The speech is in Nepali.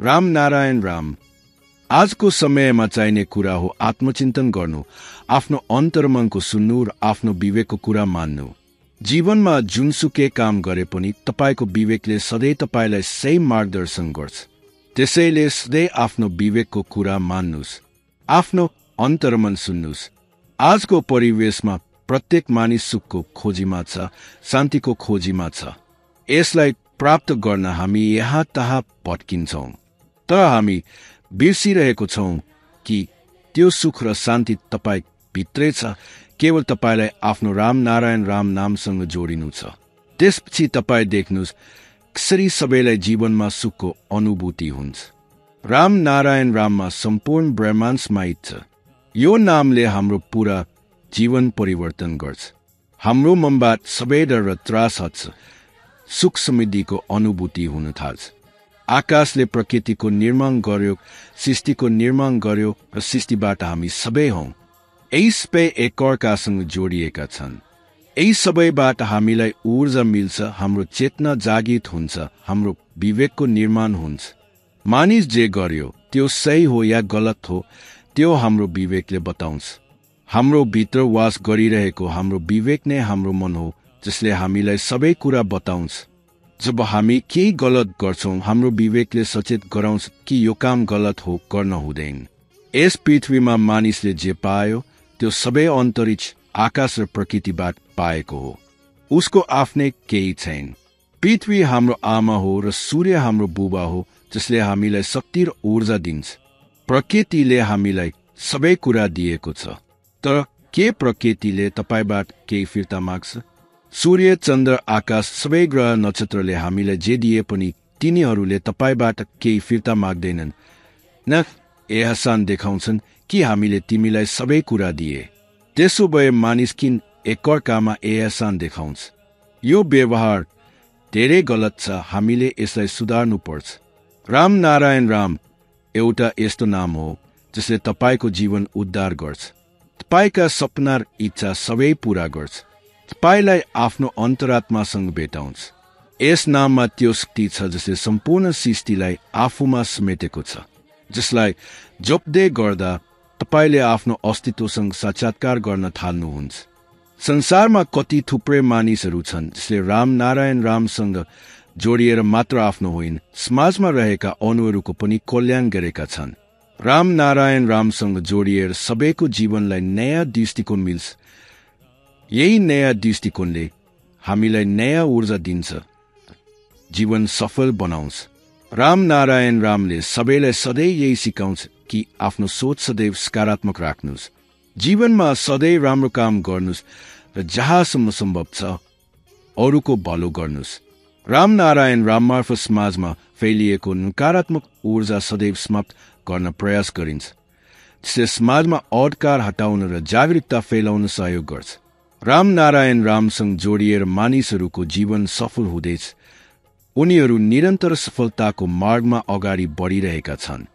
राम नारायण राम। आजको समयमा चाहिने कुरा हो आत्मचिन्तन गर्नु, आफ्नो अन्तर्मनको सुन्नु र आफ्नो विवेकको कुरा मान्नु। जीवनमा जुनसुकै काम गरे पनि तपाईको विवेकले सधैँ तपाईलाई सही मार्गदर्शन गर्छ। त्यसैले सधैँ आफ्नो विवेकको कुरा मान्नुस्, आफ्नो अन्तर्मन सुन्नुस्। आजको परिवेशमा प्रत्येक मानिस सुखको खोजीमा छ, शान्तिको खोजीमा छ। यसलाई प्राप्त गर्न हामी यहाँ तहाँ भट्किन्छौं, तर हामी बिर्सिरहेको छौं कि त्यो सुख र शान्ति तपाईँ भित्रै छ। केवल तपाईलाई आफ्नो राम नारायण राम नामसँग जोडिनु छ। त्यसपछि तपाईँ देख्नुस् कसरी सबैलाई जीवनमा सुखको अनुभूति हुन्छ। राम नारायण राममा सम्पूर्ण ब्रह्माण्ड समाहित छ। यो नामले हाम्रो पूरा जीवन परिवर्तन गर्छ। हाम्रो मनबाट सबै डर र त्रास हट्छ, सुख समृद्धिको अनुभूति हुन थाल्छ। आकाशले प्रकृतिको निर्माण गर्यो, सृष्टिको निर्माण गर्यो र सृष्टिबाट हामी सबै हौं। यी सबै एकअर्कासँग जोडिएका छन्। यी सबैबाट हामीलाई ऊर्जा मिल्छ, हाम्रो चेतना जागृत हुन्छ, हाम्रो विवेकको निर्माण हुन्छ। मानिस जे गर्यो त्यो सही हो या गलत हो, त्यो हाम्रो विवेकले बताउँछ। हाम्रो भित्र वास गरिरहेको हाम्रो विवेक नै हाम्रो मन हो, जसले हामीलाई सबै कुरा बताउँछ। जब हामी केही गलत गर्छौं, हाम्रो विवेकले सचेत गराउँछ कि यो काम गलत हो, गर्न हुँदैन। यस पृथ्वीमा मानिसले जे पायो त्यो सबै अन्तरिक्ष, आकाश र प्रकृतिबाट पाएको हो। उसको आफ्नै केही छैन। पृथ्वी हाम्रो आमा हो र सूर्य हाम्रो बुबा हो, जसले हामीलाई शक्ति र ऊर्जा दिन्छ। प्रकृतिले हामीलाई सबै कुरा दिएको छ, तर के प्रकृतिले तपाईबाट केही फिर्ता माग्छ? सूर्य, चन्द्र, आकाश, सबै ग्रह नक्षत्रले हामीलाई जे दिए पनि तिनीहरूले तपाईबाट केही फिर्ता माग्दैनन्। न एहसान देखाउँछन् कि हामीले तिमीलाई सबै कुरा दिए। त्यसो भए मानिस किन एकअर्कामा एहसान देखाउँछ? यो व्यवहार धेरै गलत छ। हामीले यसलाई सुधार्नु पर्छ। राम नारायण राम एउटा यस्तो नाम हो जसले तपाईको जीवन उद्धार गर्छ, तपाईका सपना र इच्छा सबै पूरा गर्छ, तपाईलाई आफ्नो अन्तरात्मासँग भेटाउँछ। यस नाममा त्यो शक्ति छ जसले सम्पूर्ण सृष्टिलाई आफूमा समेटेको छ, जसलाई जप्दै गर्दा तपाईले आफ्नो अस्तित्वसँग साक्षात्कार गर्न थाल्नुहुन्छ। संसारमा कति थुप्रै मानिसहरू छन् जसले राम नारायण रामसँग जोडिएर मात्र आफ्नो होइन, समाजमा रहेका अनुहरूको पनि कल्याण गरेका छन्। राम नारायण रामसँग जोडिएर सबैको जीवनलाई नयाँ दृष्टिकोण मिल्छ। यही नयाँ दृष्टिकोणले हामीलाई नयाँ ऊर्जा दिन्छ, जीवन सफल बनाउँछ। राम नारायण रामले सबैलाई सधैँ यही सिकाउँछ कि आफ्नो सोच सदैव सकारात्मक राख्नुस्, जीवनमा सधैँ राम्रो काम गर्नुस् र जहाँसम्म सम्भव छ अरूको भलो गर्नुस्। राम नारायण राम मार्फत समाजमा फैलिएको नकारात्मक ऊर्जा सदैव समाप्त गर्न प्रयास गरिन्छ, जसले समाजमा अहङ्कार हटाउन र जागरूकता फैलाउन सहयोग गर्छ। राम नारायण रामसँग जोडिएर मानिसहरूको जीवन सफल हुँदैछ। उनीहरू निरन्तर सफलताको मार्गमा अगाडि बढिरहेका छन्।